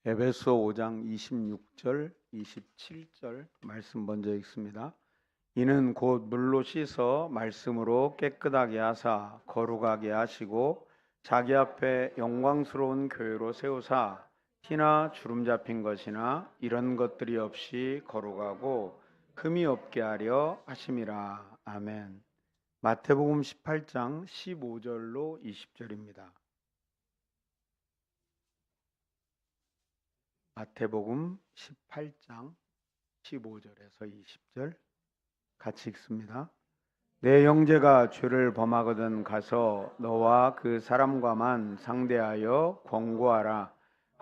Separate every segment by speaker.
Speaker 1: 에베소 5장 26절, 27절 말씀 먼저 읽습니다. 이는 곧 물로 씻어 말씀으로 깨끗하게 하사 거룩하게 하시고 자기 앞에 영광스러운 교회로 세우사 티나 주름 잡힌 것이나 이런 것들이 없이 거룩하고 흠이 없게 하려 하심이라. 아멘. 마태복음 18장 15절로 20절입니다. 마태복음 18장 15절에서 20절 같이 읽습니다. 내 형제가 죄를 범하거든 가서 너와 그 사람과만 상대하여 권고하라.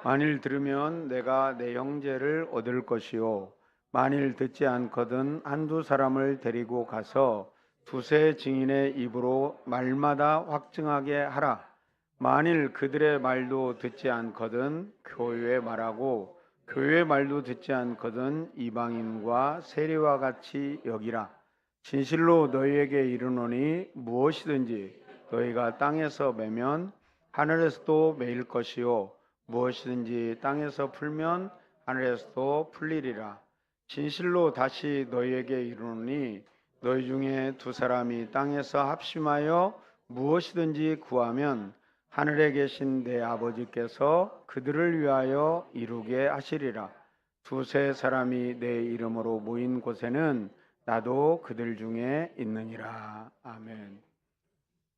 Speaker 1: 만일 들으면 내가 내 형제를 얻을 것이요 만일 듣지 않거든 한두 사람을 데리고 가서 두세 증인의 입으로 말마다 확증하게 하라. 만일 그들의 말도 듣지 않거든 교회에 말하고 교회의 말도 듣지 않거든 이방인과 세리와 같이 여기라. 진실로 너희에게 이르노니 무엇이든지 너희가 땅에서 매면 하늘에서도 매일 것이요 무엇이든지 땅에서 풀면 하늘에서도 풀리리라. 진실로 다시 너희에게 이르노니 너희 중에 두 사람이 땅에서 합심하여 무엇이든지 구하면 하늘에 계신 내 아버지께서 그들을 위하여 이루게 하시리라. 두세 사람이 내 이름으로 모인 곳에는 나도 그들 중에 있느니라. 아멘.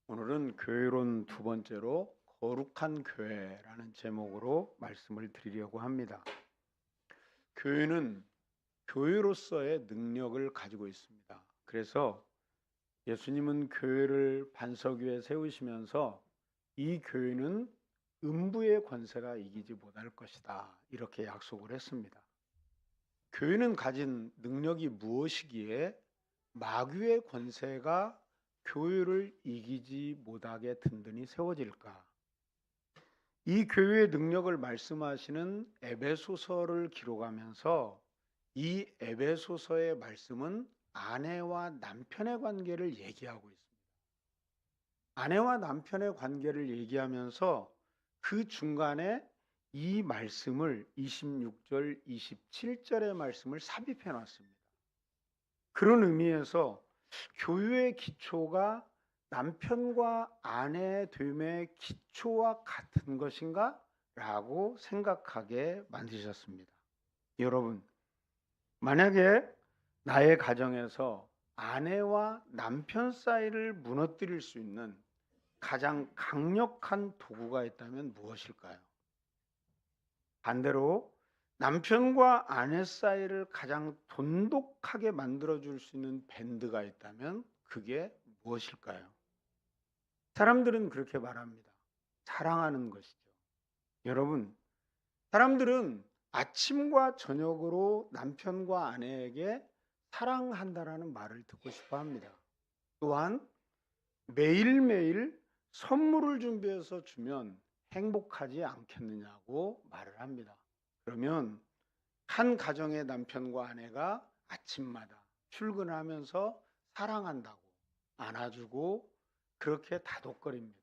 Speaker 1: 오늘은 교회론 두 번째로 거룩한 교회라는 제목으로 말씀을 드리려고 합니다. 교회는 교회로서의 능력을 가지고 있습니다. 그래서 예수님은 교회를 반석 위에 세우시면서 이 교회는 음부의 권세가 이기지 못할 것이다, 이렇게 약속을 했습니다. 교회는 가진 능력이 무엇이기에 마귀의 권세가 교회를 이기지 못하게 든든히 세워질까? 이 교회의 능력을 말씀하시는 에베소서를 기록하면서 이 에베소서의 말씀은 아내와 남편의 관계를 얘기하고 있습니다. 아내와 남편의 관계를 얘기하면서 그 중간에 이 말씀을 26절, 27절의 말씀을 삽입해 놨습니다. 그런 의미에서 교회의 기초가 남편과 아내의 됨의 기초와 같은 것인가? 라고 생각하게 만드셨습니다. 여러분, 만약에 나의 가정에서 아내와 남편 사이를 무너뜨릴 수 있는 가장 강력한 도구가 있다면 무엇일까요? 반대로 남편과 아내 사이를 가장 돈독하게 만들어줄 수 있는 밴드가 있다면 그게 무엇일까요? 사람들은 그렇게 말합니다. 사랑하는 것이죠. 여러분, 사람들은 아침과 저녁으로 남편과 아내에게 사랑한다라는 말을 듣고 싶어 합니다. 또한 매일매일 선물을 준비해서 주면 행복하지 않겠느냐고 말을 합니다. 그러면 한 가정의 남편과 아내가 아침마다 출근하면서 사랑한다고 안아주고 그렇게 다독거립니다.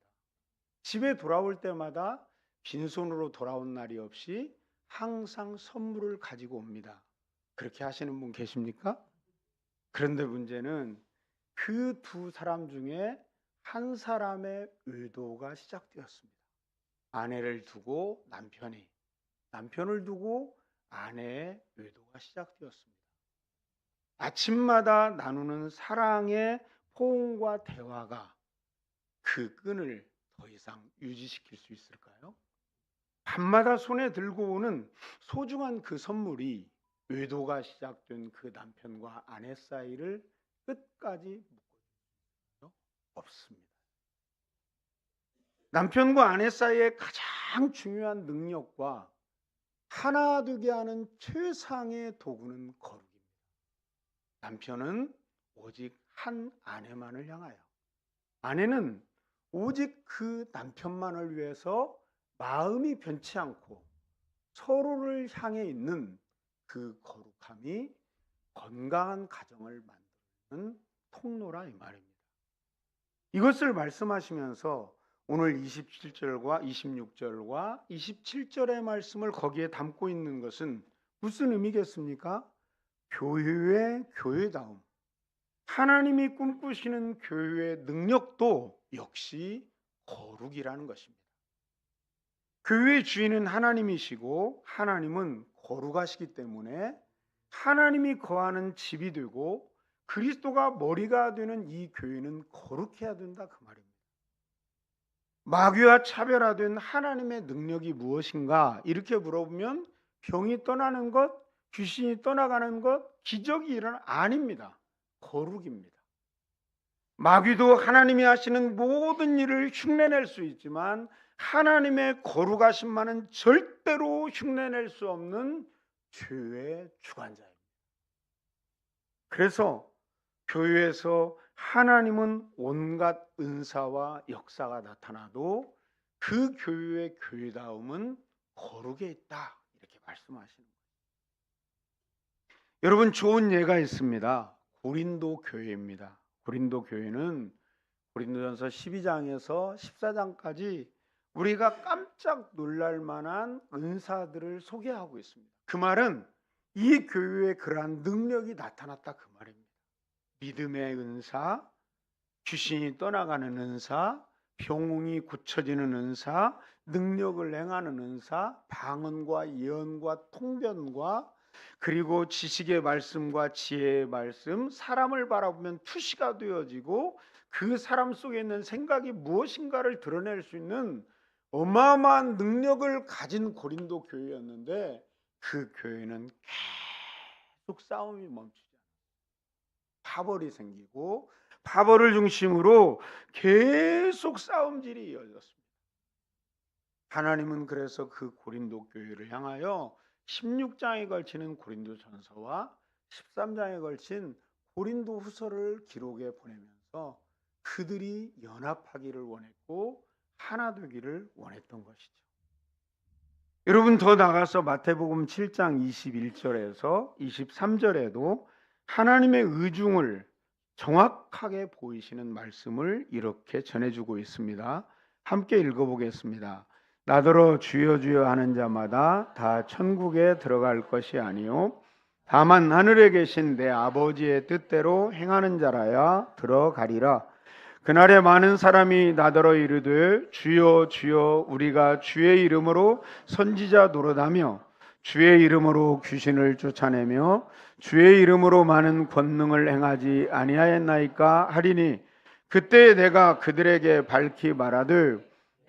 Speaker 1: 집에 돌아올 때마다 빈손으로 돌아온 날이 없이 항상 선물을 가지고 옵니다. 그렇게 하시는 분 계십니까? 그런데 문제는 그 두 사람 중에 한 사람의 의도가 시작되었습니다. 아내를 두고 남편이, 남편을 두고 아내의 의도가 시작되었습니다. 아침마다 나누는 사랑의 포옹과 대화가 그 끈을 더 이상 유지시킬 수 있을까요? 밤마다 손에 들고 오는 소중한 그 선물이 의도가 시작된 그 남편과 아내 사이를 끝까지 묶어줄 수 없습니다. 남편과 아내 사이의 가장 중요한 능력과 하나 되게 하는 최상의 도구는 거룩입니다. 남편은 오직 한 아내만을 향하여, 아내는 오직 그 남편만을 위해서 마음이 변치 않고 서로를 향해 있는 그 거룩함이 건강한 가정을 만드는 통로라 이 말입니다. 이것을 말씀하시면서 오늘 27절과 26절과 27절의 말씀을 거기에 담고 있는 것은 무슨 의미겠습니까? 교회의 교회다움, 하나님이 꿈꾸시는 교회의 능력도 역시 거룩이라는 것입니다. 교회의 주인은 하나님이시고 하나님은 거룩하시기 때문에 하나님이 거하는 집이 되고 그리스도가 머리가 되는 이 교회는 거룩해야 된다, 그 말입니다. 마귀와 차별화된 하나님의 능력이 무엇인가 이렇게 물어보면 병이 떠나는 것, 귀신이 떠나가는 것, 기적이 아닙니다. 거룩입니다. 마귀도 하나님이 하시는 모든 일을 흉내낼 수 있지만 하나님의 거룩하심만은 절대로 흉내낼 수 없는 죄의 주관자입니다. 그래서 교회에서 하나님은 온갖 은사와 역사가 나타나도 그 교회의 교회다움은 거룩에 있다, 이렇게 말씀하시는 거예요. 여러분, 좋은 예가 있습니다. 고린도 교회입니다. 고린도 교회는 고린도전서 12장에서 14장까지 우리가 깜짝 놀랄 만한 은사들을 소개하고 있습니다. 그 말은 이 교회에 그러한 능력이 나타났다, 그 말입니다. 믿음의 은사, 귀신이 떠나가는 은사, 병이 고쳐지는 은사, 능력을 행하는 은사, 방언과 예언과 통변과 그리고 지식의 말씀과 지혜의 말씀, 사람을 바라보면 투시가 되어지고 그 사람 속에 있는 생각이 무엇인가를 드러낼 수 있는 어마어마한 능력을 가진 고린도 교회였는데 그 교회는 계속 싸움이 멈추지 않아요. 파벌이 생기고 파벌을 중심으로 계속 싸움질이 이어졌습니다. 하나님은 그래서 그 고린도 교회를 향하여 16장에 걸치는 고린도전서와 13장에 걸친 고린도후서를 기록해 보내면서 그들이 연합하기를 원했고 하나 되기를 원했던 것이죠. 여러분, 더 나가서 마태복음 7장 21절에서 23절에도 하나님의 의중을 정확하게 보이시는 말씀을 이렇게 전해주고 있습니다. 함께 읽어보겠습니다. 나더러 주여 주여 하는 자마다 다 천국에 들어갈 것이 아니요 다만 하늘에 계신 내 아버지의 뜻대로 행하는 자라야 들어가리라. 그날에 많은 사람이 나더러 이르되 주여 주여 우리가 주의 이름으로 선지자 노릇하며 주의 이름으로 귀신을 쫓아내며 주의 이름으로 많은 권능을 행하지 아니하였나이까 하리니 그때 내가 그들에게 밝히 말하되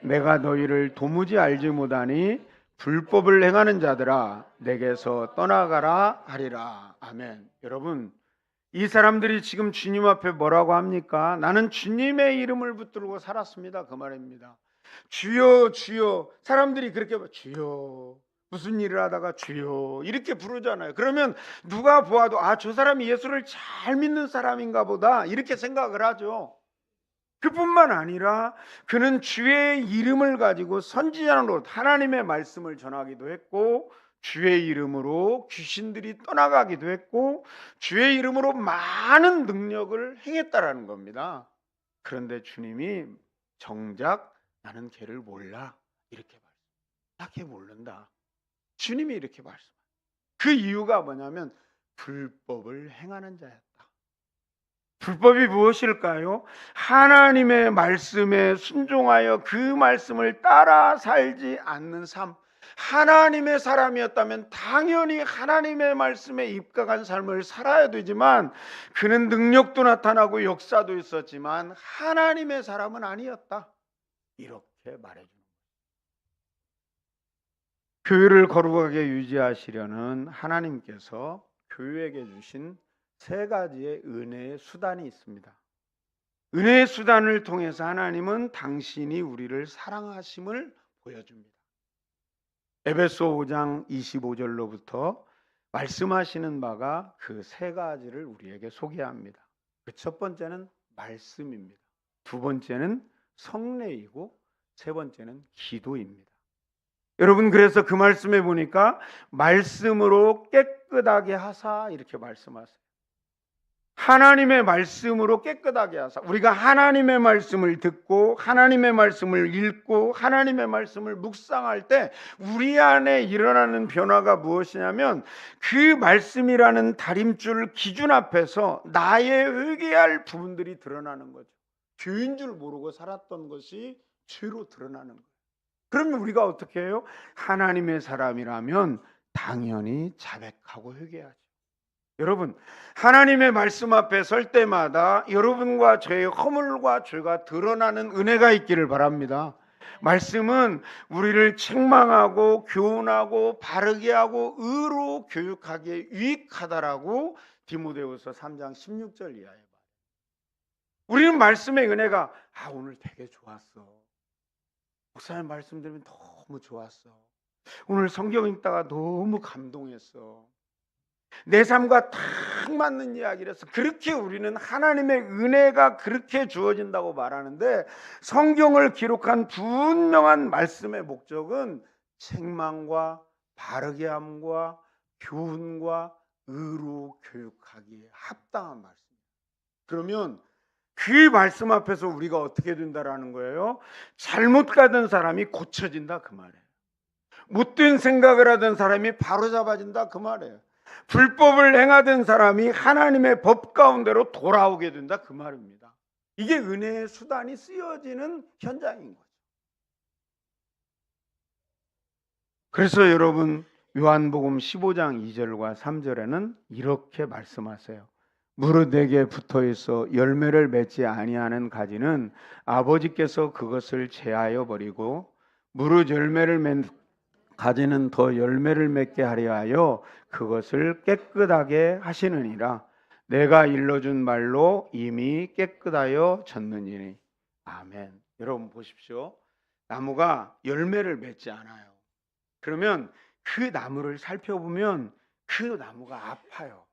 Speaker 1: 내가 너희를 도무지 알지 못하니 불법을 행하는 자들아 내게서 떠나가라 하리라. 아멘. 여러분, 이 사람들이 지금 주님 앞에 뭐라고 합니까? 나는 주님의 이름을 붙들고 살았습니다, 그 말입니다. 주여 주여. 사람들이 그렇게 주여, 무슨 일을 하다가 주여 이렇게 부르잖아요. 그러면 누가 보아도 저 사람이 예수를 잘 믿는 사람인가 보다 이렇게 생각을 하죠. 그뿐만 아니라 그는 주의 이름을 가지고 선지자로 하나님의 말씀을 전하기도 했고 주의 이름으로 귀신들이 떠나가기도 했고 주의 이름으로 많은 능력을 행했다라는 겁니다. 그런데 주님이 정작 나는 걔를 몰라 이렇게 말씀. 나 걔 모른다. 주님이 이렇게 말씀. 그 이유가 뭐냐면 불법을 행하는 자였다. 불법이 무엇일까요? 하나님의 말씀에 순종하여 그 말씀을 따라 살지 않는 삶. 하나님의 사람이었다면 당연히 하나님의 말씀에 입각한 삶을 살아야 되지만 그는 능력도 나타나고 역사도 있었지만 하나님의 사람은 아니었다. 이렇게 말해주는 거예요. 교회를 거룩하게 유지하시려는 하나님께서 교회에게 주신 세 가지의 은혜의 수단이 있습니다. 은혜의 수단을 통해서 하나님은 당신이 우리를 사랑하심을 보여줍니다. 에베소 5장 25절로부터 말씀하시는 바가 그 세 가지를 우리에게 소개합니다. 그 첫 번째는 말씀입니다. 두 번째는 성례이고 세 번째는 기도입니다. 여러분, 그래서 그 말씀에 보니까 말씀으로 깨끗하게 하사 이렇게 말씀하세요. 하나님의 말씀으로 깨끗하게 하사, 우리가 하나님의 말씀을 듣고 하나님의 말씀을 읽고 하나님의 말씀을 묵상할 때 우리 안에 일어나는 변화가 무엇이냐면, 그 말씀이라는 다림줄 기준 앞에서 나의 회개할 부분들이 드러나는 거죠. 죄인 줄 모르고 살았던 것이 죄로 드러나는 거예요. 그러면 우리가 어떻게 해요? 하나님의 사람이라면 당연히 자백하고 회개하죠. 여러분, 하나님의 말씀 앞에 설 때마다 여러분과 저의 허물과 죄가 드러나는 은혜가 있기를 바랍니다. 말씀은 우리를 책망하고 교훈하고 바르게 하고 의로 교육하기에 유익하다라고 디모데후서 3장 16절 이하에 봐요. 우리는 말씀의 은혜가 오늘 되게 좋았어. 목사님 말씀 들으면 너무 좋았어. 오늘 성경 읽다가 너무 감동했어. 내 삶과 딱 맞는 이야기를 해서 그렇게 우리는 하나님의 은혜가 그렇게 주어진다고 말하는데, 성경을 기록한 분명한 말씀의 목적은 책망과 바르게 함과 교훈과 의로 교육하기에 합당한 말씀입니다. 그러면 그 말씀 앞에서 우리가 어떻게 된다라는 거예요? 잘못 가던 사람이 고쳐진다 그 말이에요. 못된 생각을 하던 사람이 바로잡아진다 그 말이에요. 불법을 행하던 사람이 하나님의 법 가운데로 돌아오게 된다 그 말입니다. 이게 은혜의 수단이 쓰여지는 현장인 거죠. 그래서 여러분, 요한복음 15장 2절과 3절에는 이렇게 말씀하세요. 무릇 내게 붙어있어 열매를 맺지 아니하는 가지는 아버지께서 그것을 제하여 버리고, 무릇 열매를 맺는 가지는 더 열매를 맺게 하려 하여 그것을 깨끗하게 하시느니라. 내가 일러준 말로 이미 깨끗하여 졌느니니. 아멘. 여러분 보십시오. 나무가 열매를 맺지 않아요. 그러면 그 나무를 살펴보면 그 나무가 아파요.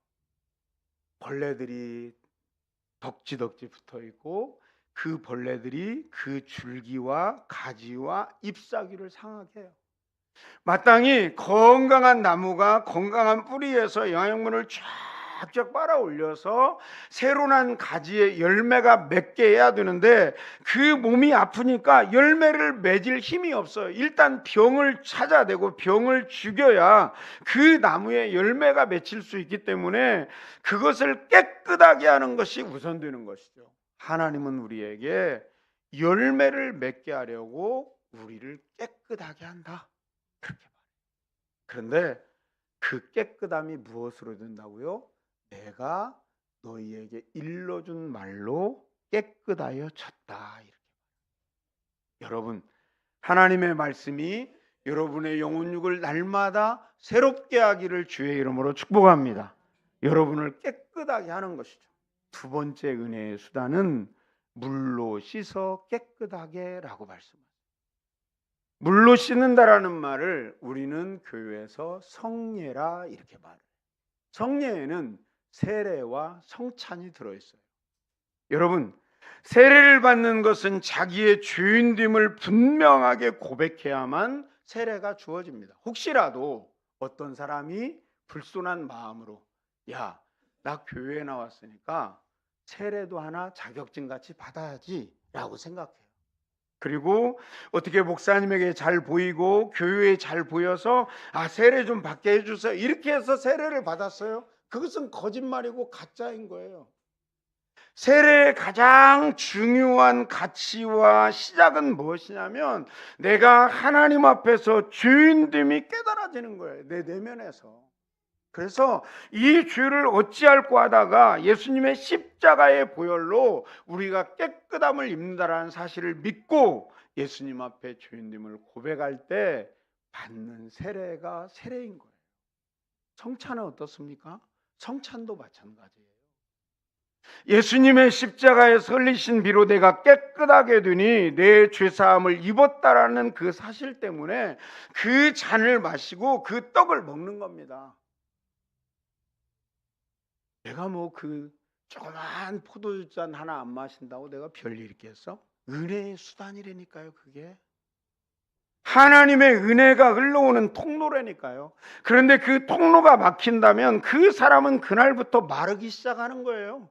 Speaker 1: 벌레들이 덕지덕지 붙어 있고, 그 벌레들이 그 줄기와 가지와 잎사귀를 상하게 해요. 마땅히 건강한 나무가 건강한 뿌리에서 영양분을 쫙쫙 빨아 올려서 새로 난 가지에 열매가 맺게 해야 되는데, 그 몸이 아프니까 열매를 맺을 힘이 없어요. 일단 병을 찾아내고 병을 죽여야 그 나무에 열매가 맺힐 수 있기 때문에 그것을 깨끗하게 하는 것이 우선되는 것이죠. 하나님은 우리에게 열매를 맺게 하려고 우리를 깨끗하게 한다, 그렇게 말해요. 그런데 그 깨끗함이 무엇으로 된다고요? 내가 너희에게 일러준 말로 깨끗하여 졌다, 이렇게. 여러분, 하나님의 말씀이 여러분의 영혼육을 날마다 새롭게 하기를 주의 이름으로 축복합니다. 여러분을 깨끗하게 하는 것이죠. 두 번째 은혜의 수단은 물로 씻어 깨끗하게 라고 말씀합니다. 물로 씻는다라는 말을 우리는 교회에서 성례라 이렇게 말해요. 성례에는 세례와 성찬이 들어있어요. 여러분, 세례를 받는 것은 자기의 죄인됨을 분명하게 고백해야만 세례가 주어집니다. 혹시라도 어떤 사람이 불손한 마음으로, 야, 나 교회에 나왔으니까 세례도 하나 자격증 같이 받아야지 라고 생각해요. 그리고 어떻게 목사님에게 잘 보이고 교회에 잘 보여서 세례 좀 받게 해주세요, 이렇게 해서 세례를 받았어요. 그것은 거짓말이고 가짜인 거예요. 세례의 가장 중요한 가치와 시작은 무엇이냐면, 내가 하나님 앞에서 죄인됨이 깨달아지는 거예요, 내 내면에서. 그래서 이 죄를 어찌할꼬 하다가 예수님의 십자가의 보혈로 우리가 깨끗함을 입는다라는 사실을 믿고 예수님 앞에 죄인됨을 고백할 때 받는 세례가 세례인 거예요. 성찬은 어떻습니까? 성찬도 마찬가지예요. 예수님의 십자가에 설리신 비로 내가 깨끗하게 되니 내 죄사함을 입었다라는 그 사실 때문에 그 잔을 마시고 그 떡을 먹는 겁니다. 내가 뭐 그 조그만 포도주잔 하나 안 마신다고 내가 별일 있겠어? 은혜의 수단이라니까요, 그게. 하나님의 은혜가 흘러오는 통로라니까요. 그런데 그 통로가 막힌다면 그 사람은 그날부터 마르기 시작하는 거예요.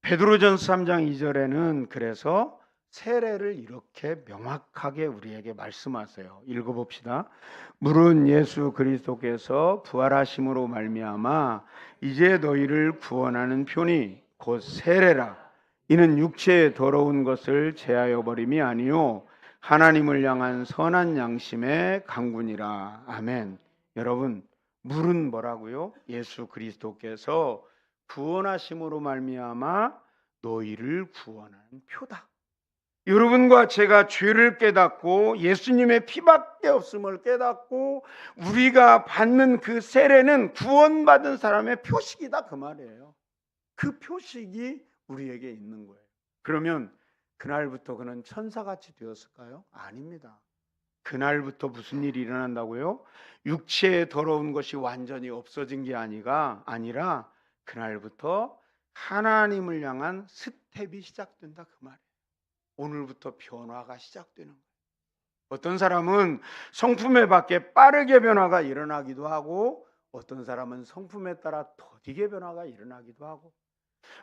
Speaker 1: 베드로전서 3장 2절에는 그래서 세례를 이렇게 명확하게 우리에게 말씀하세요. 읽어봅시다. 물은 예수 그리스도께서 부활하심으로 말미암아 이제 너희를 구원하는 표니 곧 세례라. 이는 육체의 더러운 것을 제하여 버림이 아니요 하나님을 향한 선한 양심의 강군이라. 아멘. 여러분, 물은 뭐라고요? 예수 그리스도께서 구원하심으로 말미암아 너희를 구원하는 표다. 여러분과 제가 죄를 깨닫고 예수님의 피밖에 없음을 깨닫고 우리가 받는 그 세례는 구원받은 사람의 표식이다, 그 말이에요. 그 표식이 우리에게 있는 거예요. 그러면 그날부터 그는 천사같이 되었을까요? 아닙니다. 그날부터 무슨 일이 일어난다고요? 육체의 더러운 것이 완전히 없어진 게 아니라 그날부터 하나님을 향한 스텝이 시작된다, 그 말이에요. 오늘부터 변화가 시작되는 거예요. 어떤 사람은 성품에 밖에 빠르게 변화가 일어나기도 하고 어떤 사람은 성품에 따라 더디게 변화가 일어나기도 하고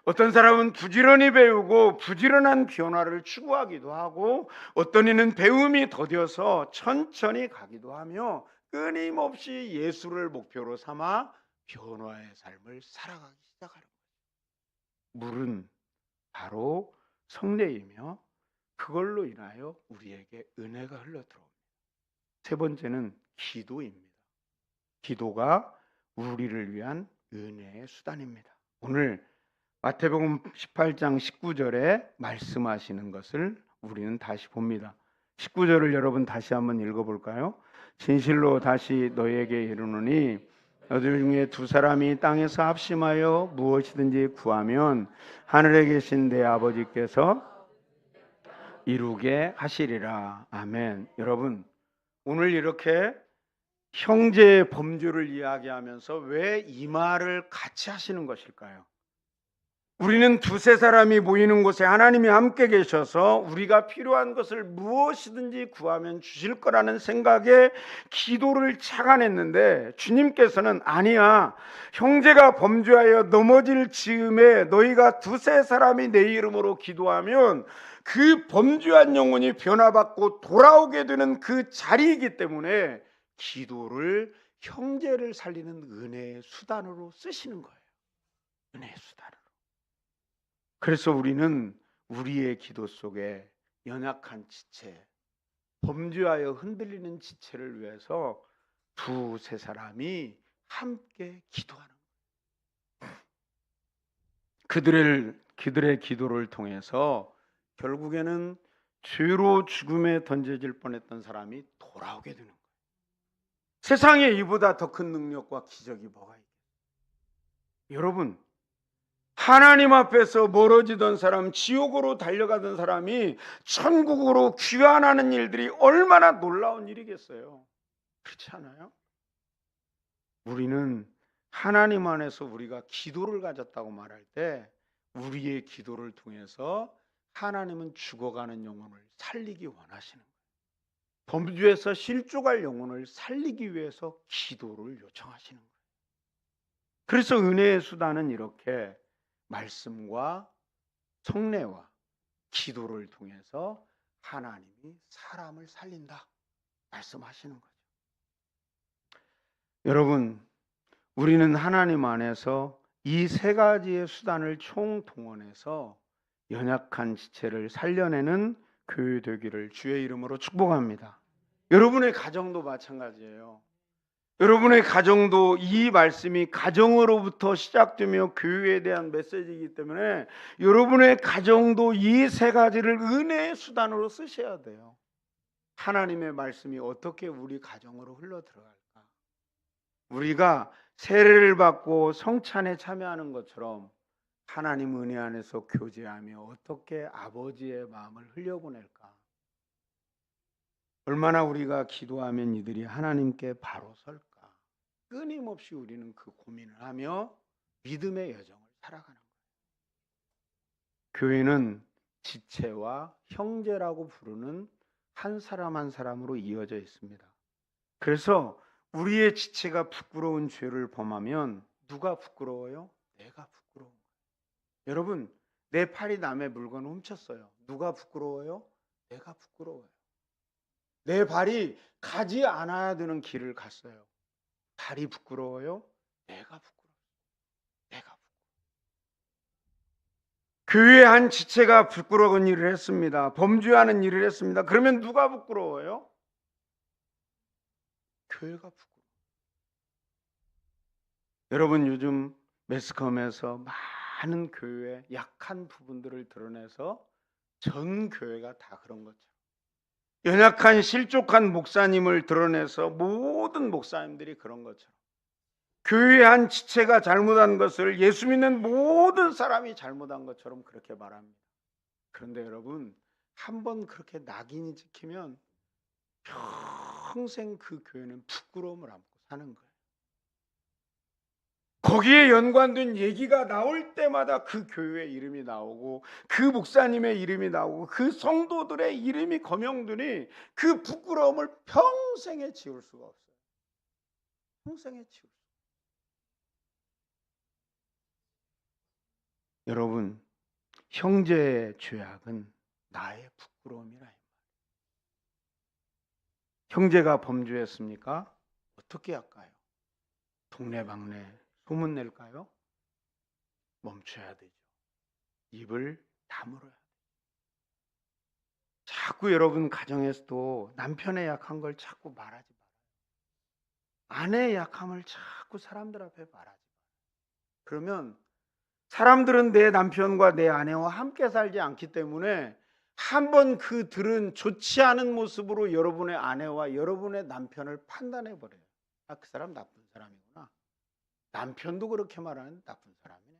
Speaker 1: 어떤 사람은 부지런히 배우고 부지런한 변화를 추구하기도 하고 어떤 이는 배움이 더뎌서 천천히 가기도 하며 끊임없이 예수를 목표로 삼아 변화의 삶을 살아가기 시작하는 거예요. 물은 바로 성례이며 그걸로 인하여 우리에게 은혜가 흘러들어옵니다. 세 번째는 기도입니다. 기도가 우리를 위한 은혜의 수단입니다. 오늘 마태복음 18장 19절에 말씀하시는 것을 우리는 다시 봅니다. 19절을 여러분 다시 한번 읽어볼까요? 진실로 다시 너희에게 이르노니 너희들 중에 두 사람이 땅에서 합심하여 무엇이든지 구하면 하늘에 계신 내 아버지께서 이루게 하시리라. 아멘. 여러분, 오늘 이렇게 형제의 범죄를 이야기하면서 왜 이 말을 같이 하시는 것일까요? 우리는 두세 사람이 모이는 곳에 하나님이 함께 계셔서 우리가 필요한 것을 무엇이든지 구하면 주실 거라는 생각에 기도를 착안했는데 주님께서는 아니야, 형제가 범죄하여 넘어질 즈음에 너희가 두세 사람이 내 이름으로 기도하면 그 범죄한 영혼이 변화받고 돌아오게 되는 그 자리이기 때문에 기도를 형제를 살리는 은혜의 수단으로 쓰시는 거예요. 은혜의 수단으로. 그래서 우리는 우리의 기도 속에 연약한 지체, 범죄하여 흔들리는 지체를 위해서 두세 사람이 함께 기도하는 거예요. 그들의 기도를 통해서 결국에는 죄로 죽음에 던져질 뻔했던 사람이 돌아오게 되는 거예요. 세상에 이보다 더 큰 능력과 기적이 뭐가 있겠어요? 여러분, 하나님 앞에서 멀어지던 사람, 지옥으로 달려가던 사람이 천국으로 귀환하는 일들이 얼마나 놀라운 일이겠어요? 그렇지 않아요? 우리는 하나님 안에서 우리가 기도를 가졌다고 말할 때 우리의 기도를 통해서 하나님은 죽어가는 영혼을 살리기 원하시는 거예요. 범죄에서 실족할 영혼을 살리기 위해서 기도를 요청하시는 거예요. 그래서 은혜의 수단은 이렇게 말씀과 성례와 기도를 통해서 하나님이 사람을 살린다 말씀하시는 거죠. 여러분, 우리는 하나님 안에서 이 세 가지의 수단을 총동원해서 연약한 지체를 살려내는 교회 되기를 주의 이름으로 축복합니다. 여러분의 가정도 마찬가지예요. 여러분의 가정도 이 말씀이 가정으로부터 시작되며 교회에 대한 메시지이기 때문에 여러분의 가정도 이 세 가지를 은혜의 수단으로 쓰셔야 돼요. 하나님의 말씀이 어떻게 우리 가정으로 흘러 들어갈까? 우리가 세례를 받고 성찬에 참여하는 것처럼 하나님 은혜 안에서 교제하며 어떻게 아버지의 마음을 흘려보낼까? 얼마나 우리가 기도하면 이들이 하나님께 바로 설까? 끊임없이 우리는 그 고민을 하며 믿음의 여정을 살아가는 거예요. 교회는 지체와 형제라고 부르는 한 사람 한 사람으로 이어져 있습니다. 그래서 우리의 지체가 부끄러운 죄를 범하면 누가 부끄러워요? 내가 부끄러운 거예요. 여러분, 내 팔이 남의 물건을 훔쳤어요. 누가 부끄러워요? 내가 부끄러워요. 내 발이 가지 않아야 되는 길을 갔어요. 발이 부끄러워요? 내가 부끄러워요. 내가 부끄러워요. 교회 한 지체가 부끄러운 일을 했습니다. 범죄하는 일을 했습니다. 그러면 누가 부끄러워요? 교회가 부끄러워요. 여러분, 요즘 매스컴에서 많은 교회의 약한 부분들을 드러내서 전 교회가 다 그런 것처럼, 연약한 실족한 목사님을 드러내서 모든 목사님들이 그런 것처럼, 교회 한 지체가 잘못한 것을 예수 믿는 모든 사람이 잘못한 것처럼 그렇게 말합니다. 그런데 여러분, 한번 그렇게 낙인이 찍히면 평생 그 교회는 부끄러움을 안고 사는 거예요. 거기에 연관된 얘기가 나올 때마다 그 교회의 이름이 나오고 그 목사님의 이름이 나오고 그 성도들의 이름이 거명되니 그 부끄러움을 평생에 지울 수가 없어요. 평생에 지울 수. 여러분, 형제의 죄악은 나의 부끄러움이라. 형제가 범죄했습니까? 어떻게 할까요? 동네방네 소문 낼까요? 멈춰야 되죠. 입을 다물어야 돼요. 자꾸 여러분 가정에서도 남편의 약한 걸 자꾸 말하지 말아요. 아내의 약함을 자꾸 사람들 앞에 말하지 말아요. 그러면 사람들은 내 남편과 내 아내와 함께 살지 않기 때문에 한번 그들은 좋지 않은 모습으로 여러분의 아내와 여러분의 남편을 판단해 버려요. 아, 그 사람 나쁜 사람이구나. 남편도 그렇게 말하는 나쁜 사람이네.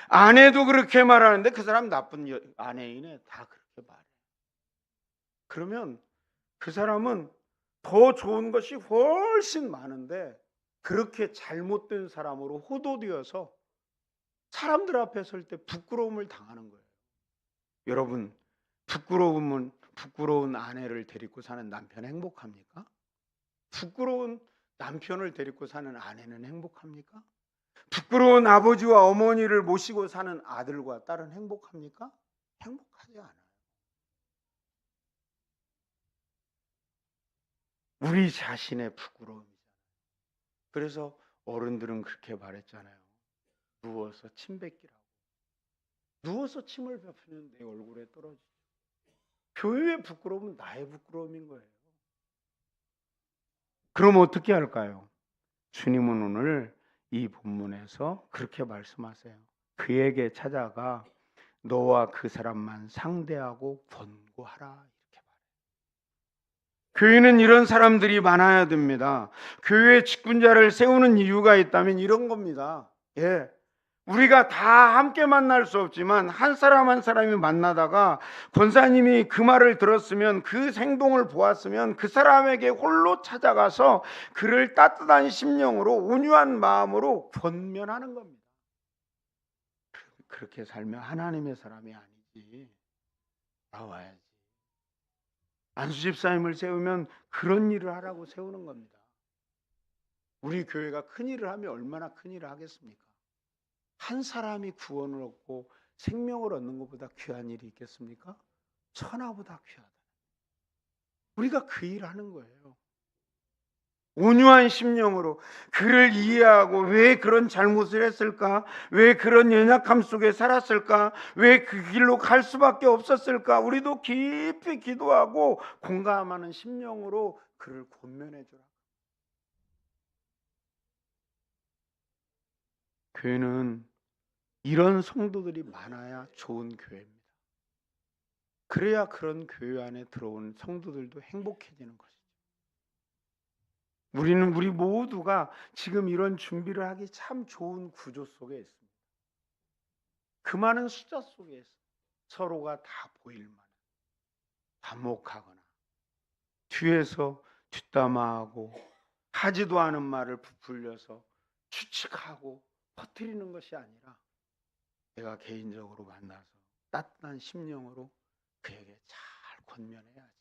Speaker 1: 아내도 그렇게 말하는데 그 사람 나쁜 아내이네. 다 그렇게 말해. 그러면 그 사람은 더 좋은 것이 훨씬 많은데 그렇게 잘못된 사람으로 호도되어서 사람들 앞에 설 때 부끄러움을 당하는 거예요. 여러분, 부끄러운 아내를 데리고 사는 남편 행복합니까? 부끄러운 남편을 데리고 사는 아내는 행복합니까? 부끄러운 아버지와 어머니를 모시고 사는 아들과 딸은 행복합니까? 행복하지 않아요. 우리 자신의 부끄러움이잖아요. 그래서 어른들은 그렇게 말했잖아요. 누워서 침 뱉기라고. 누워서 침을 뱉으면 내 얼굴에 떨어지죠. 교회의 부끄러움은 나의 부끄러움인 거예요. 그럼 어떻게 할까요? 주님은 오늘 이 본문에서 그렇게 말씀하세요. 그에게 찾아가 너와 그 사람만 상대하고 권고하라, 이렇게 말해요. 교회는 이런 사람들이 많아야 됩니다. 교회 직분자를 세우는 이유가 있다면 이런 겁니다. 우리가 다 함께 만날 수 없지만 한 사람 한 사람이 만나다가 권사님이 그 말을 들었으면, 그 행동을 보았으면 그 사람에게 홀로 찾아가서 그를 따뜻한 심령으로 온유한 마음으로 권면하는 겁니다. 그렇게 살면 하나님의 사람이 아니지. 나와야지. 안수집사님을 세우면 그런 일을 하라고 세우는 겁니다. 우리 교회가 큰 일을 하면 얼마나 큰 일을 하겠습니까? 한 사람이 구원을 얻고 생명을 얻는 것보다 귀한 일이 있겠습니까? 천하보다 귀하다. 우리가 그 일을 하는 거예요. 온유한 심령으로 그를 이해하고 왜 그런 잘못을 했을까? 왜 그런 연약함 속에 살았을까? 왜 그 길로 갈 수밖에 없었을까? 우리도 깊이 기도하고 공감하는 심령으로 그를 권면해 주라. 교회는 이런 성도들이 많아야 좋은 교회입니다. 그래야 그런 교회 안에 들어온 성도들도 행복해지는 것이죠. 우리 모두가 지금 이런 준비를 하기 참 좋은 구조 속에 있습니다. 그 많은 숫자 속에 서로가 다 보일 만한, 반목하거나 뒤에서 뒷담화하고 하지도 않은 말을 부풀려서 추측하고 퍼뜨리는 것이 아니라, 내가 개인적으로 만나서 따뜻한 심령으로 그에게 잘 권면해야지.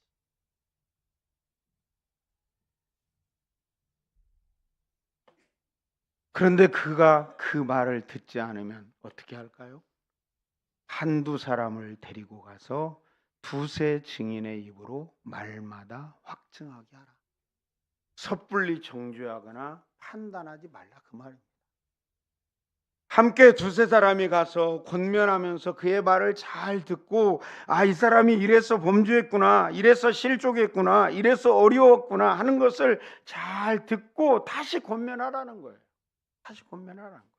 Speaker 1: 그런데 그가 그 말을 듣지 않으면 어떻게 할까요? 한두 사람을 데리고 가서 두세 증인의 입으로 말마다 확증하게 하라. 섣불리 정죄하거나 판단하지 말라 그 말입니다. 함께 두세 사람이 가서 권면하면서 그의 말을 잘 듣고 이 사람이 이래서 범죄했구나, 이래서 실족했구나, 이래서 어려웠구나 하는 것을 잘 듣고 다시 권면하라는 거예요. 다시 권면하라는 거예요.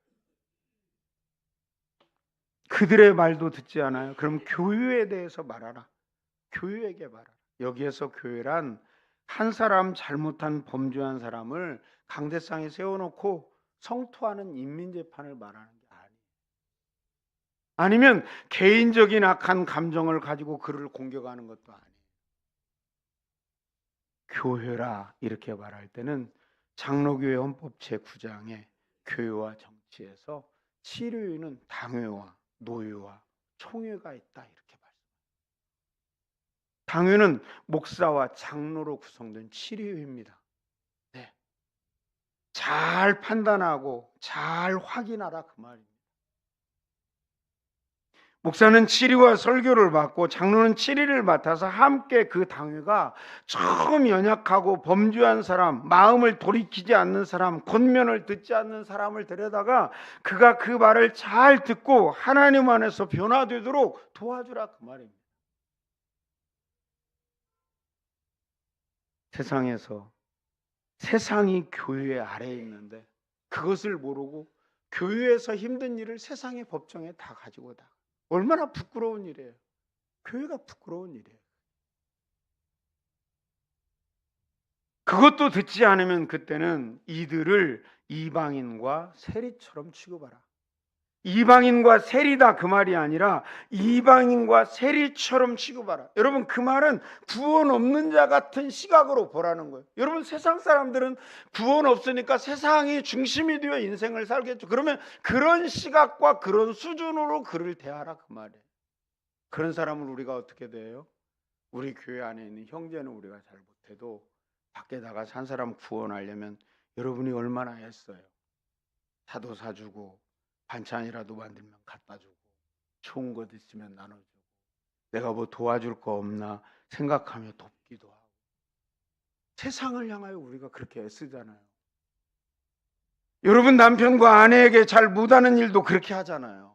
Speaker 1: 그들의 말도 듣지 않아요. 그럼 교회에 대해서 말하라. 교회에게 말하라. 여기에서 교회란 한 사람 잘못한 범죄한 사람을 강대상에 세워놓고 성토하는 인민재판을 말하는 게 아니에요. 아니면 개인적인 악한 감정을 가지고 그를 공격하는 것도 아니에요. 교회라 이렇게 말할 때는 장로교회 헌법 제9장에 교회와 정치에서 치료에는 당회와 노회와 총회가 있다 이렇게 말씀합니다. 당회는 목사와 장로로 구성된 치료회입니다. 네. 잘 판단하고 잘 확인하라 그 말입니다. 목사는 치리와 설교를 맡고 장로는 치리를 맡아서 함께 그 당회가 조금 연약하고 범죄한 사람, 마음을 돌이키지 않는 사람, 권면을 듣지 않는 사람을 데려다가 그가 그 말을 잘 듣고 하나님 안에서 변화되도록 도와주라 그 말입니다. 세상에서 세상이 교회 아래에 있는데 그것을 모르고 교회에서 힘든 일을 세상의 법정에 다 가지고 다. 얼마나 부끄러운 일이에요. 교회가 부끄러운 일이에요. 그것도 듣지 않으면 그때는 이들을 이방인과 세리처럼 취급하라. 이방인과 세리다 그 말이 아니라 이방인과 세리처럼 취급하라. 여러분 그 말은 구원 없는 자 같은 시각으로 보라는 거예요. 여러분 세상 사람들은 구원 없으니까 세상이 중심이 되어 인생을 살겠죠. 그러면 그런 시각과 그런 수준으로 그를 대하라 그 말이에요. 그런 사람을 우리가 어떻게 대해요? 우리 교회 안에 있는 형제는 우리가 잘 못해도 밖에 나가서 한 사람 구원하려면 여러분이 얼마나 했어요? 차도 사주고 반찬이라도 만들면 갖다 주고 좋은 것 있으면 나눠주고 내가 뭐 도와줄 거 없나 생각하며 돕기도 하고 세상을 향하여 우리가 그렇게 애쓰잖아요. 여러분 남편과 아내에게 잘 못하는 일도 그렇게 하잖아요.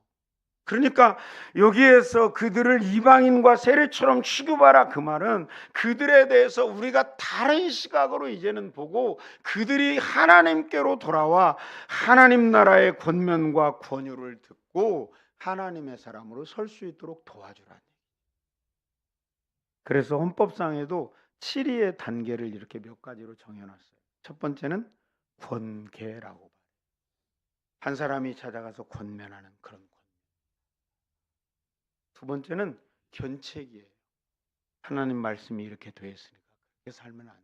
Speaker 1: 그러니까 여기에서 그들을 이방인과 세례처럼 취급하라 그 말은 그들에 대해서 우리가 다른 시각으로 이제는 보고 그들이 하나님께로 돌아와 하나님 나라의 권면과 권유를 듣고 하나님의 사람으로 설 수 있도록 도와주라니. 그래서 헌법상에도 7위의 단계를 이렇게 몇 가지로 정해놨어요. 첫 번째는 권계라고 봐요. 한 사람이 찾아가서 권면하는 그런 권. 두 번째는 견책이에요. 하나님 말씀이 이렇게 되어 있으니까 그렇게 살면 안 돼.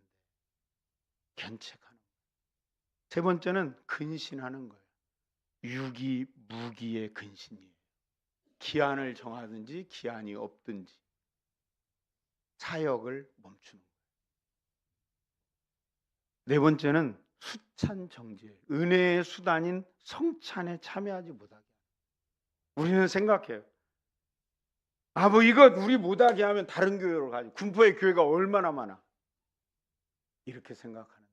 Speaker 1: 견책하는 거예요. 세 번째는 근신하는 거예요. 유기, 무기의 근신이에요. 기한을 정하든지 기한이 없든지 사역을 멈추는 거예요. 네 번째는 수찬 정죄, 은혜의 수단인 성찬에 참여하지 못하게. 우리는 생각해요. 뭐 이거 우리 못하게 하면 다른 교회로 가지. 군포의 교회가 얼마나 많아. 이렇게 생각하는데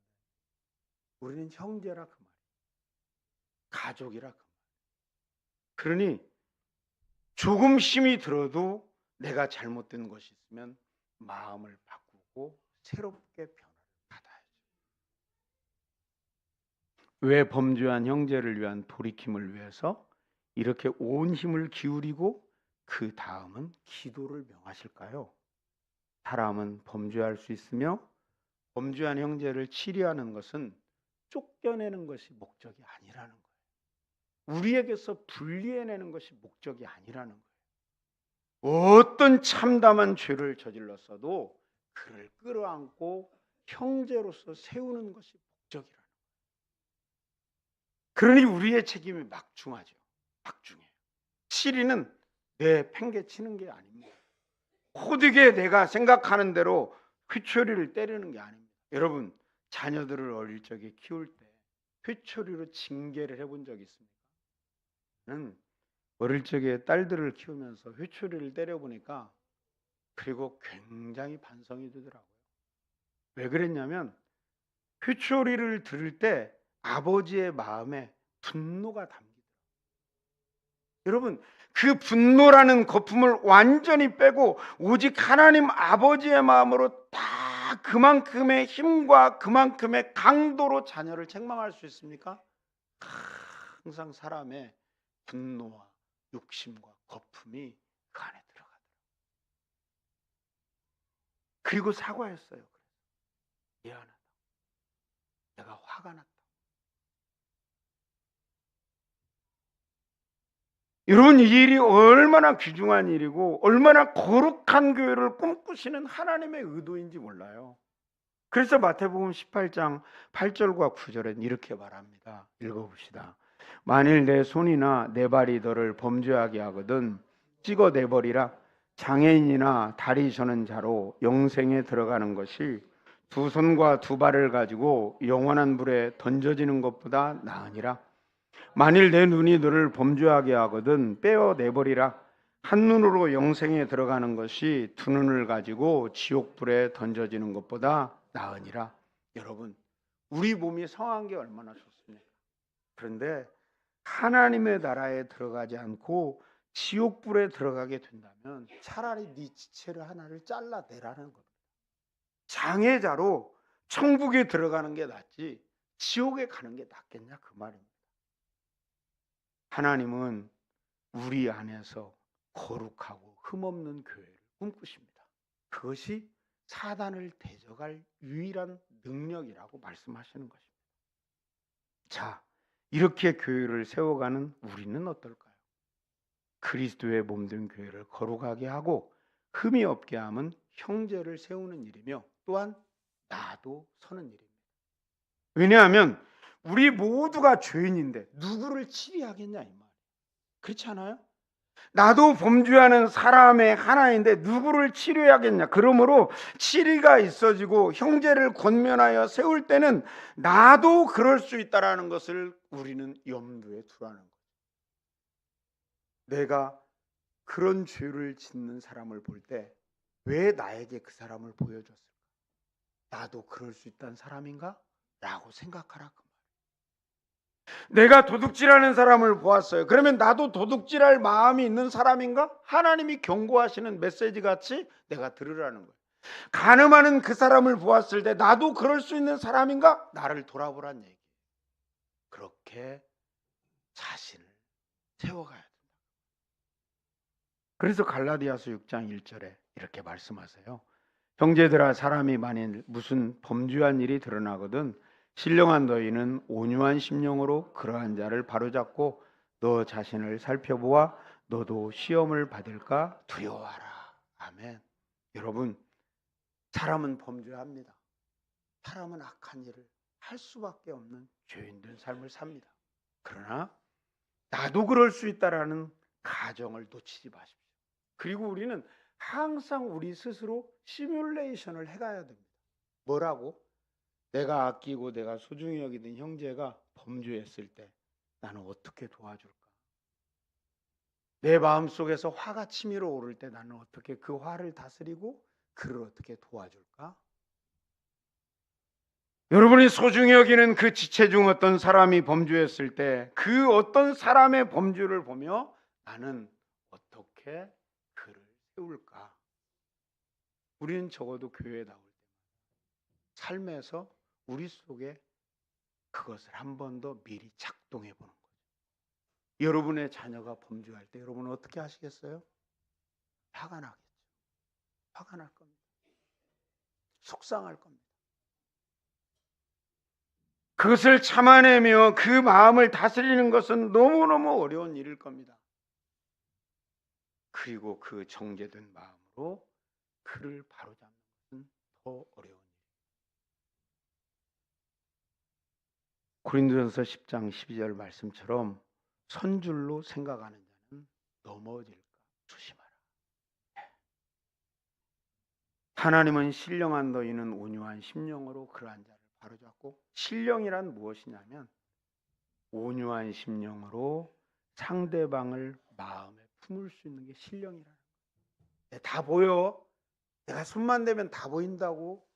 Speaker 1: 우리는 형제라 그 말이에요. 가족이라 그 말이에요. 그러니 조금 힘이 들어도 내가 잘못된 것이 있으면 마음을 바꾸고 새롭게 변화를 받아야죠. 왜 범죄한 형제를 위한 돌이킴을 위해서 이렇게 온 힘을 기울이고 그 다음은 기도를 명하실까요? 사람은 범죄할 수 있으며 범죄한 형제를 치료하는 것은 쫓겨내는 것이 목적이 아니라는 거예요. 우리에게서 분리해내는 것이 목적이 아니라는 거예요. 어떤 참담한 죄를 저질렀어도 그를 끌어안고 형제로서 세우는 것이 목적이라는 거예요. 그러니 우리의 책임이 막중하죠. 막중해요. 7위는 내팽개치는 게 아닙니다. 호되게 내가 생각하는 대로 회초리를 때리는 게 아닙니다. 여러분, 자녀들을 어릴 적에 키울 때 회초리로 징계를 해본 적 있습니까? 저는 어릴 적에 딸들을 키우면서 회초리를 때려보니까 그리고 굉장히 반성이 되더라고요. 왜 그랬냐면 회초리를 들을 때 아버지의 마음에 분노가 담기더라고요. 여러분, 그 분노라는 거품을 완전히 빼고 오직 하나님 아버지의 마음으로 다 그만큼의 힘과 그만큼의 강도로 자녀를 책망할 수 있습니까? 항상 사람의 분노와 욕심과 거품이 그 안에 들어가더라고요. 그리고 사과했어요. 미안하다. 내가 화가 났다. 여러분, 이 일이 얼마나 귀중한 일이고 얼마나 거룩한 교회를 꿈꾸시는 하나님의 의도인지 몰라요. 그래서 마태복음 18장 8절과 9절엔 이렇게 말합니다. 읽어봅시다. 만일 내 손이나 내 발이 너를 범죄하게 하거든 찍어내버리라. 장애인이나 다리 저는 자로 영생에 들어가는 것이 두 손과 두 발을 가지고 영원한 불에 던져지는 것보다 나으니라. 만일 내 눈이 너를 범죄하게 하거든 빼어내버리라. 한 눈으로 영생에 들어가는 것이 두 눈을 가지고 지옥불에 던져지는 것보다 나으니라. 여러분, 우리 몸이 성한 게 얼마나 좋습니까? 그런데 하나님의 나라에 들어가지 않고 지옥불에 들어가게 된다면 차라리 네 지체를 하나를 잘라내라는 겁니다. 장애자로 천국에 들어가는 게 낫지 지옥에 가는 게 낫겠냐 그 말입니다. 하나님은 우리 안에서 거룩하고 흠없는 교회를 꿈꾸십니다. 그것이 사단을 대적할 유일한 능력이라고 말씀하시는 것입니다. 자, 이렇게 교회를 세워가는 우리는 어떨까요? 그리스도의 몸된 교회를 거룩하게 하고 흠이 없게 함은 형제를 세우는 일이며 또한 나도 서는 일입니다. 왜냐하면 우리 모두가 죄인인데 누구를 치리하겠냐 이 말이에요. 그렇지 않아요? 나도 범죄하는 사람의 하나인데 누구를 치료해야겠냐. 그러므로 치리가 있어지고 형제를 권면하여 세울 때는 나도 그럴 수 있다라는 것을 우리는 염두에 두라는 거예요. 내가 그런 죄를 짓는 사람을 볼 때 왜 나에게 그 사람을 보여줬을까? 나도 그럴 수 있다는 사람인가? 라고 생각하라. 내가 도둑질하는 사람을 보았어요. 그러면 나도 도둑질할 마음이 있는 사람인가? 하나님이 경고하시는 메시지 같이 내가 들으라는 거예요. 간음하는 그 사람을 보았을 때 나도 그럴 수 있는 사람인가? 나를 돌아보란 얘기. 그렇게 자신을 세워가야 된다. 그래서 갈라디아서 6장 1절에 이렇게 말씀하세요. 형제들아, 사람이 만일 무슨 범죄한 일이 드러나거든 신령한 너희는 온유한 심령으로 그러한 자를 바로잡고 너 자신을 살펴보아 너도 시험을 받을까 두려워하라. 아멘. 여러분, 사람은 범죄합니다. 사람은 악한 일을 할 수밖에 없는 죄인된 삶을 삽니다. 그러나 나도 그럴 수 있다라는 가정을 놓치지 마십시오. 그리고 우리는 항상 우리 스스로 시뮬레이션을 해가야 됩니다. 뭐라고? 내가 아끼고 내가 소중히 여기던 형제가 범죄했을 때 나는 어떻게 도와줄까? 내 마음속에서 화가 치밀어 오를 때 나는 어떻게 그 화를 다스리고 그를 어떻게 도와줄까? 여러분이 소중히 여기는 그 지체 중 어떤 사람이 범죄했을 때 그 어떤 사람의 범죄를 보며 나는 어떻게 그를 세울까? 우리는 적어도 교회에 나올 때 삶에서 우리 속에 그것을 한 번 더 미리 작동해 보는 거예요. 여러분의 자녀가 범죄할 때 여러분은 어떻게 하시겠어요? 화가 나겠죠. 화가 날 겁니다. 속상할 겁니다. 그것을 참아내며 그 마음을 다스리는 것은 너무너무 어려운 일일 겁니다. 그리고 그 정죄된 마음으로 그를 바로잡는 것은 더 어려운 일입니다. 고린도전서 10장 12절 말씀처럼 선줄로 생각하는 자는 넘어질까 조심하라. 하나님은 신령한 너희는 온유한 심령으로 그러한 자를 바로잡고, 신령이란 무엇이냐면 온유한 심령으로 상대방을 마음에 품을 수 있는 게 신령이라는 거예요. 다 보여. 내가 손만 대면 다 보인다고.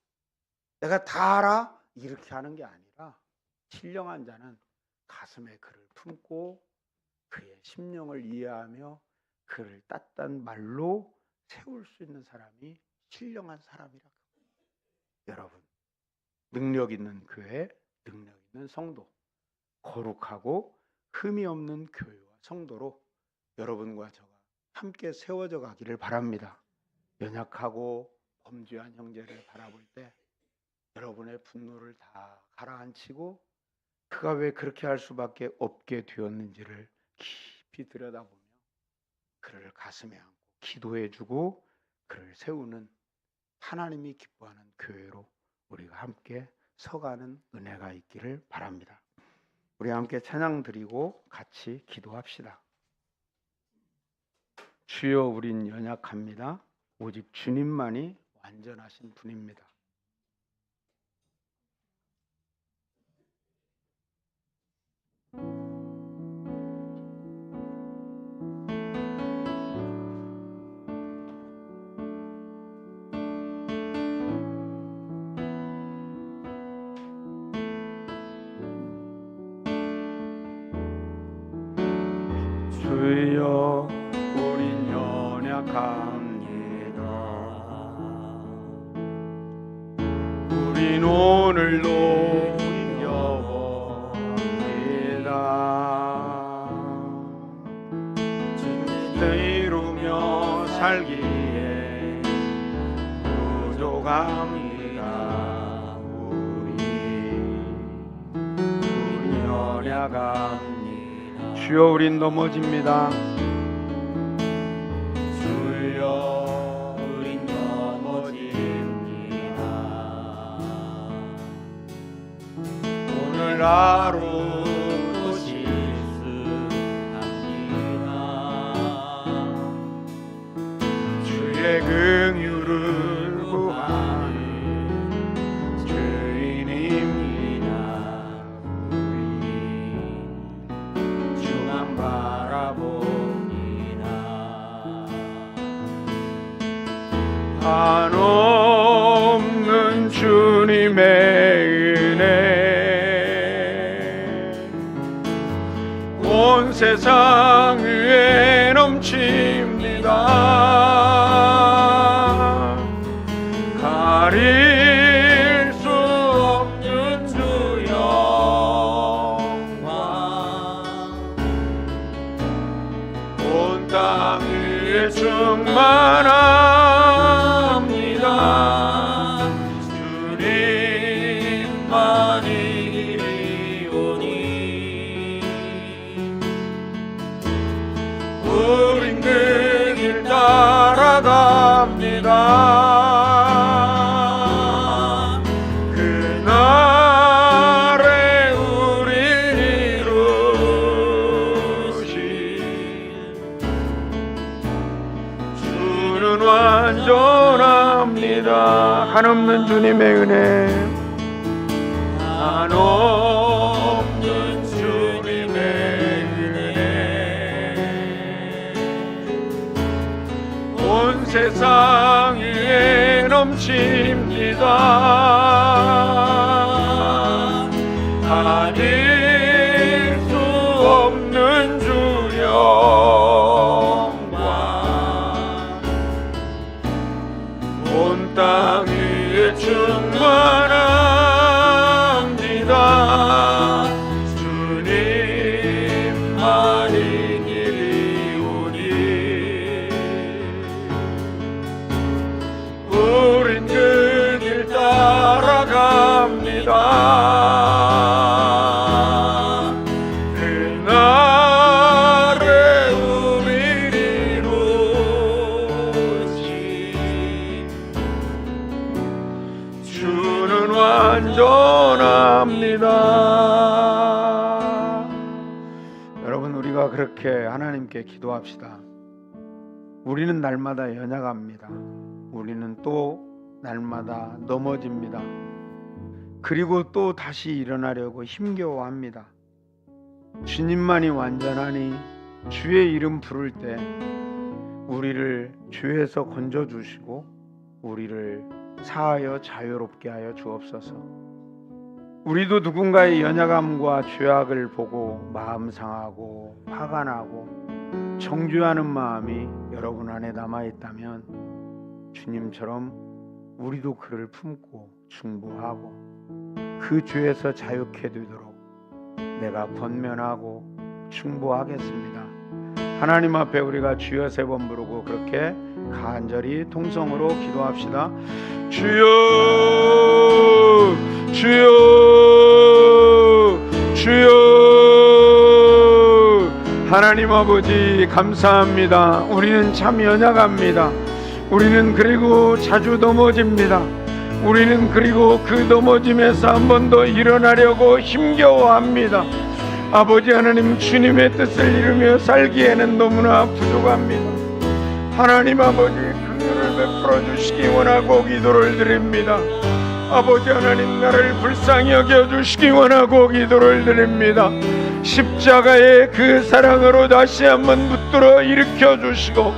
Speaker 1: 내가 다 알아. 이렇게 하는 게 아니라 신령한 자는 가슴에 그를 품고 그의 심령을 이해하며 그를 따뜻한 말로 세울 수 있는 사람이 신령한 사람이라고. 여러분, 능력 있는 교회, 능력 있는 성도, 거룩하고 흠이 없는 교회와 성도로 여러분과 저가 함께 세워져 가기를 바랍니다. 연약하고 범죄한 형제를 바라볼 때 여러분의 분노를 다 가라앉히고 그가 왜 그렇게 할 수밖에 없게 되었는지를 깊이 들여다보며 그를 가슴에 안고 기도해주고 그를 세우는 하나님이 기뻐하는 교회로 우리가 함께 서가는 은혜가 있기를 바랍니다. 우리 함께 찬양 드리고 같이 기도합시다. 주여, 우린 연약합니다. 오직 주님만이 완전하신 분입니다. 주여, 우린 연약합니다. 우린 오늘도 힘겨워합니다. 주를 이루며 살기에 부족합니다. 우린 연약합니다. 주여, 우린 넘어집니다.
Speaker 2: 주여, 우린 넘어집니다.
Speaker 1: 오늘 하루도
Speaker 2: 실수합니다.
Speaker 1: 주의 긍휼을 구하는 죄인입니다.
Speaker 2: 주만 바라봅니다.
Speaker 1: 한없는 주님의 은혜 온 세상 위에 넘칩니다. 가릴 수 없는 주 영광 온 땅 위에 충만합니다. 주님만이 길이오니 우린 그 길 따라갑니다. 그날에 우릴 이루신 주는 완전합니다. 한없는 주님의 은혜, 한없는 주님의 은혜 온 세상 위에 넘칩니다. 가릴 수 없는 주 영광 온 땅 위에 충만합니다. 주님만이 길이오니 우린 그 길 따라갑니다. 그날에 우릴 이루신 주는 완전합니다. 여러분, 우리가 그렇게 하나님께 기도합시다. 우리는 날마다 연약합니다. 우리는 또 날마다 넘어집니다. 그리고 또 다시 일어나려고 힘겨워합니다. 주님만이 완전하니 주의 이름 부를 때 우리를 죄에서 건져주시고 우리를 사하여 자유롭게 하여 주옵소서. 우리도 누군가의 연약함과 죄악을 보고 마음 상하고 화가 나고 정죄하는 마음이 여러분 안에 남아있다면 주님처럼 우리도 그를 품고 중보하고 그 죄에서 자유케 되도록 내가 권면하고 중보하겠습니다. 하나님 앞에 우리가 주여 3번 부르고 그렇게 간절히 통성으로 기도합시다. 주여 주여 주여. 하나님 아버지 감사합니다. 우리는 참 연약합니다. 우리는 그리고 자주 넘어집니다. 우리는 그리고 그 넘어짐에서 한 번 더 일어나려고 힘겨워합니다. 아버지 하나님, 주님의 뜻을 이루며 살기에는 너무나 부족합니다. 하나님 아버지, 긍휼을 베풀어 주시기 원하고 기도를 드립니다. 아버지 하나님, 나를 불쌍히 여겨주시기 원하고 기도를 드립니다. 십자가의 그 사랑으로 다시 한번 붙들어 일으켜 주시고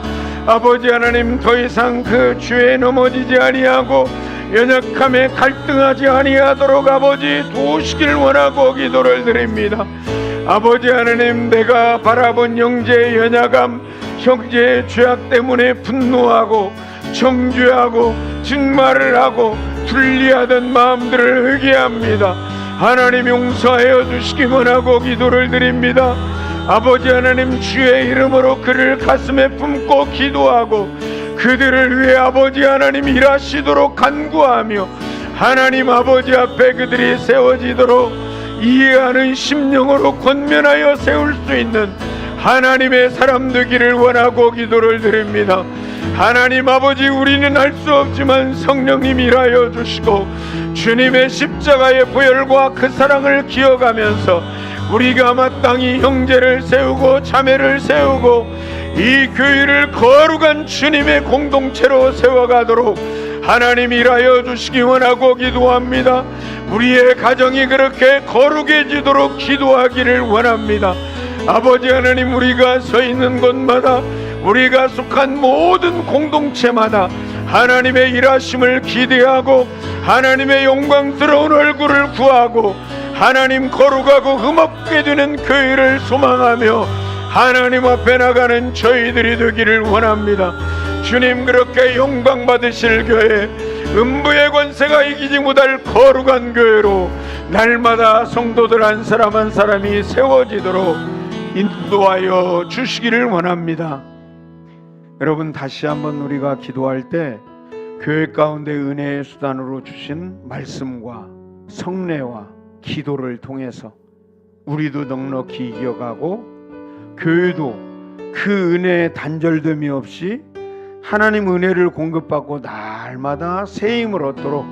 Speaker 1: 아버지 하나님, 더 이상 그 죄에 넘어지지 아니하고 연약함에 갈등하지 아니하도록 아버지 도우시길 원하고 기도를 드립니다. 아버지 하나님, 내가 바라본 형제의 연약함, 형제의 죄악 때문에 분노하고 정죄하고 진말을 하고 분리하던 마음들을 회개합니다. 하나님 용서하여 주시기 원하고 기도를 드립니다. 아버지 하나님, 주의 이름으로 그를 가슴에 품고 기도하고 그들을 위해 아버지 하나님 일하시도록 간구하며 하나님 아버지 앞에 그들이 세워지도록 이해하는 심령으로 권면하여 세울 수 있는 하나님의 사람 되기를 원하고 기도를 드립니다. 하나님 아버지, 우리는 할 수 없지만 성령님 일하여 주시고 주님의 십자가의 보혈과 그 사랑을 기억하면서 우리가 마땅히 형제를 세우고 자매를 세우고 이 교회를 거룩한 주님의 공동체로 세워가도록 하나님 일하여 주시기 원하고 기도합니다. 우리의 가정이 그렇게 거룩해지도록 기도하기를 원합니다. 아버지 하나님, 우리가 서 있는 곳마다 우리가 속한 모든 공동체마다 하나님의 일하심을 기대하고 하나님의 영광스러운 얼굴을 구하고 하나님 거룩하고 흠없게 되는 교회를 소망하며 하나님 앞에 나가는 저희들이 되기를 원합니다. 주님, 그렇게 영광 받으실 교회, 음부의 권세가 이기지 못할 거룩한 교회로 날마다 성도들 한 사람 한 사람이 세워지도록 인도하여 주시기를 원합니다. 여러분, 다시 한번 우리가 기도할 때 교회 가운데 은혜의 수단으로 주신 말씀과 성례와 기도를 통해서 우리도 넉넉히 이겨가고 교회도 그 은혜의 단절됨이 없이 하나님 은혜를 공급받고 날마다 새 힘을 얻도록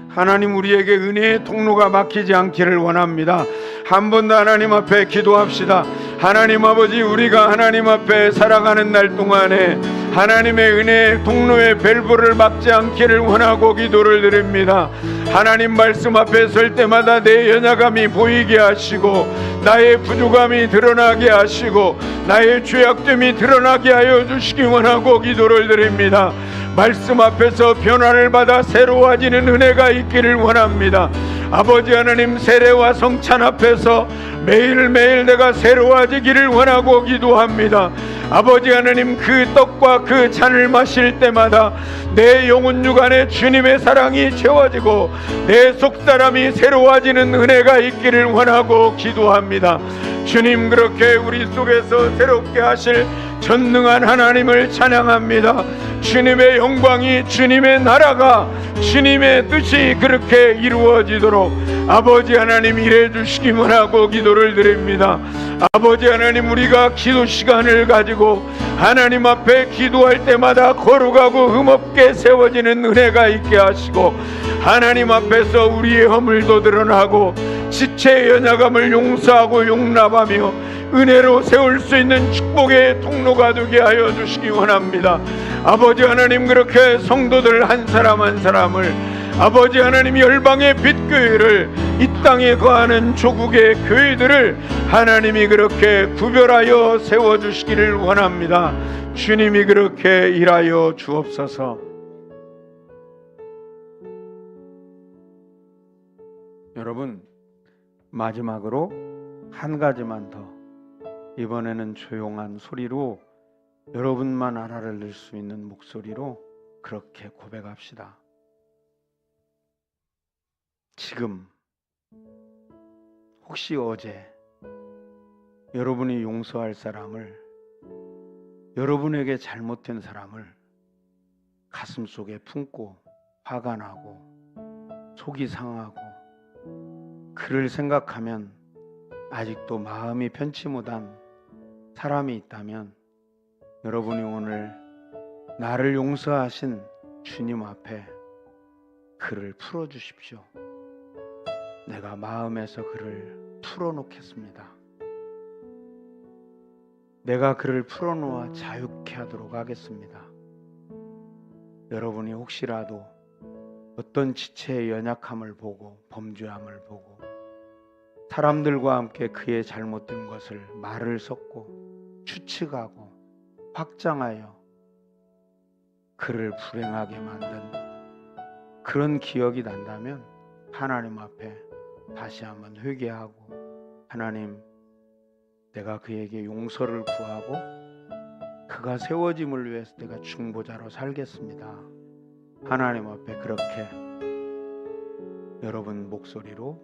Speaker 1: 하나님 우리에게 은혜의 통로가 막히지 않기를 원합니다. 한 번 더 하나님 앞에 기도합시다. 하나님 아버지, 우리가 하나님 앞에 살아가는 날 동안에 하나님의 은혜의 통로의 밸브를 막지 않기를 원하고 기도를 드립니다. 하나님 말씀 앞에 설 때마다 내 연약함이 보이게 하시고 나의 부족함이 드러나게 하시고 나의 죄악됨이 드러나게 하여 주시기 원하고 기도를 드립니다. 말씀 앞에서 변화를 받아 새로워지는 은혜가 있기를 원합니다. 아버지 하나님, 세례와 성찬 앞에서 매일매일 내가 새로워지기를 원하고 기도합니다. 아버지 하나님, 그 떡과 그 잔을 마실 때마다 내 영혼 육안에 주님의 사랑이 채워지고 내 속사람이 새로워지는 은혜가 있기를 원하고 기도합니다. 주님, 그렇게 우리 속에서 새롭게 하실 전능한 하나님을 찬양합니다. 주님의 영광이, 주님의 나라가, 주님의 뜻이 그렇게 이루어지도록 아버지 하나님 일해 주시기 원하고 기도를 드립니다. 아버지 하나님, 우리가 기도 시간을 가지고 하나님 앞에 기도할 때마다 거룩하고 흠없게 세워지는 은혜가 있게 하시고 하나님 앞에서 우리의 허물도 드러나고 지체의 연약함을 용서하고 용납하며 은혜로 세울 수 있는 축복의 통로가 되게 하여 주시기 원합니다. 아버지 하나님, 그렇게 성도들 한 사람 한 사람을 아버지 하나님 열방의 빛교회를, 이 땅에 거하는 조국의 교회들을 하나님이 그렇게 구별하여 세워주시기를 원합니다. 주님이 그렇게 일하여 주옵소서. 여러분, 마지막으로 한 가지만 더, 이번에는 조용한 소리로 여러분만 알아들을 수 있는 목소리로 그렇게 고백합시다. 지금, 혹시 어제 여러분이 용서할 사람을, 여러분에게 잘못된 사람을 가슴속에 품고 화가 나고 속이 상하고 그를 생각하면 아직도 마음이 편치 못한 사람이 있다면, 여러분이 오늘 나를 용서하신 주님 앞에 그를 풀어주십시오. 내가 마음에서 그를 풀어놓겠습니다. 내가 그를 풀어놓아 자유케 하도록 하겠습니다. 여러분이 혹시라도 어떤 지체의 연약함을 보고, 범죄함을 보고, 사람들과 함께 그의 잘못된 것을 말을 섞고 추측하고 확장하여 그를 불행하게 만든 그런 기억이 난다면, 하나님 앞에 다시 한번 회개하고, 하나님, 내가 그에게 용서를 구하고 그가 세워짐을 위해서 내가 중보자로 살겠습니다. 하나님 앞에 그렇게 여러분 목소리로,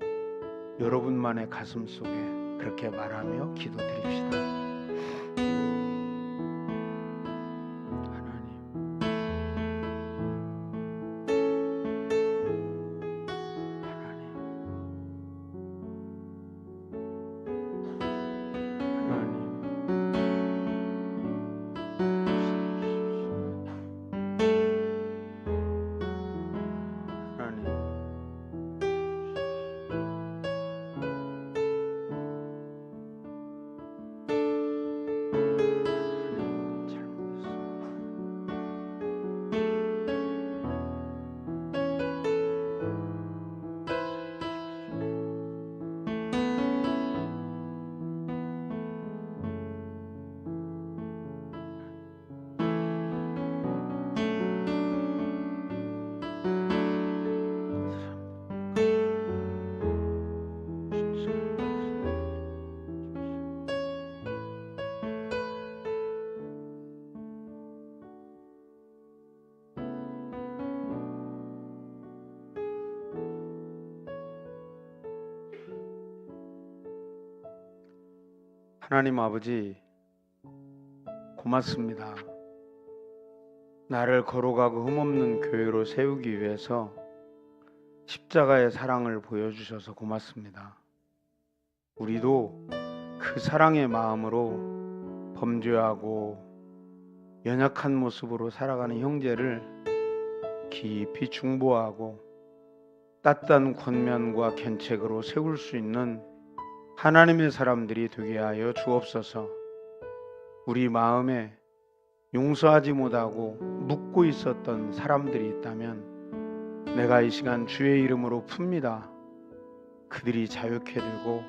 Speaker 1: 여러분만의 가슴 속에 그렇게 말하며 기도드립시다. 하나님 아버지, 고맙습니다. 나를 거룩하고 흠없는 교회로 세우기 위해서 십자가의 사랑을 보여주셔서 고맙습니다. 우리도 그 사랑의 마음으로 범죄하고 연약한 모습으로 살아가는 형제를 깊이 중보하고 따뜻한 권면과 견책으로 세울 수 있는 하나님의 사람들이 되게 하여 주옵소서. 우리 마음에 용서하지 못하고 묻고 있었던 사람들이 있다면 내가 이 시간 주의 이름으로 풉니다. 그들이 자유케 되고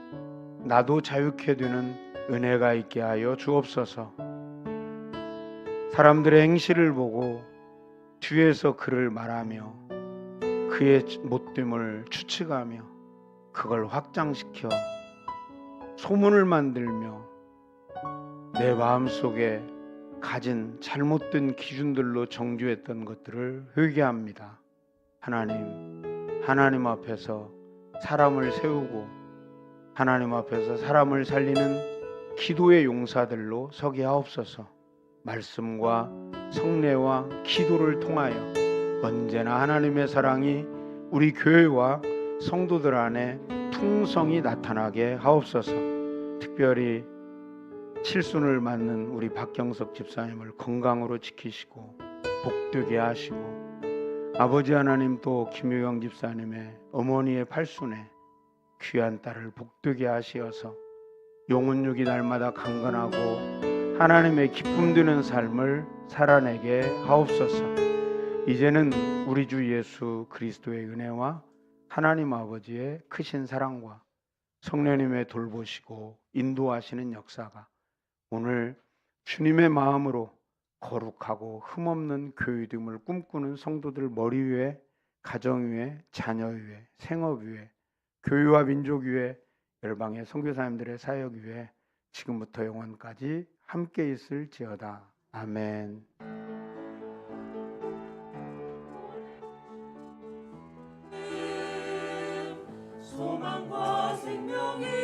Speaker 1: 나도 자유케 되는 은혜가 있게 하여 주옵소서. 사람들의 행실을 보고 뒤에서 그를 말하며 그의 못됨을 추측하며 그걸 확장시켜 소문을 만들며 내 마음속에 가진 잘못된 기준들로 정죄했던 것들을 회개합니다. 하나님 앞에서 사람을 세우고 하나님 앞에서 사람을 살리는 기도의 용사들로 서게 하옵소서. 말씀과 성례와 기도를 통하여 언제나 하나님의 사랑이 우리 교회와 성도들 안에 풍성히 나타나게 하옵소서. 특별히 칠순을 맞는 우리 박경석 집사님을 건강으로 지키시고 복되게 하시고, 아버지 하나님 또 김효경 집사님의 어머니의 팔순에 귀한 딸을 복되게 하시어서 영혼육이 날마다 강건하고 하나님의 기쁨 드는 삶을 살아내게 하옵소서. 이제는 우리 주 예수 그리스도의 은혜와 하나님 아버지의 크신 사랑과 성령님의 돌보시고 인도하시는 역사가 오늘 주님의 마음으로 거룩하고 흠없는 교회됨을 꿈꾸는 성도들 머리 위에, 가정 위에, 자녀 위에, 생업 위에, 교회와 민족 위에, 열방의 선교사님들의 사역 위에 지금부터 영원까지 함께 있을지어다. 아멘.
Speaker 3: 소망과 생명이